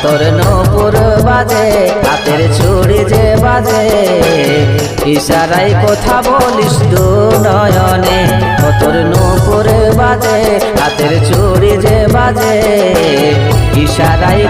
তোর নূপুর বাজে হাতের চুড়ি যে বাজে ইশারায় কথা বলিস দু নয়নে তোর নূপুর বাজে হাতের চুড়ি যে বাজে ইশারায়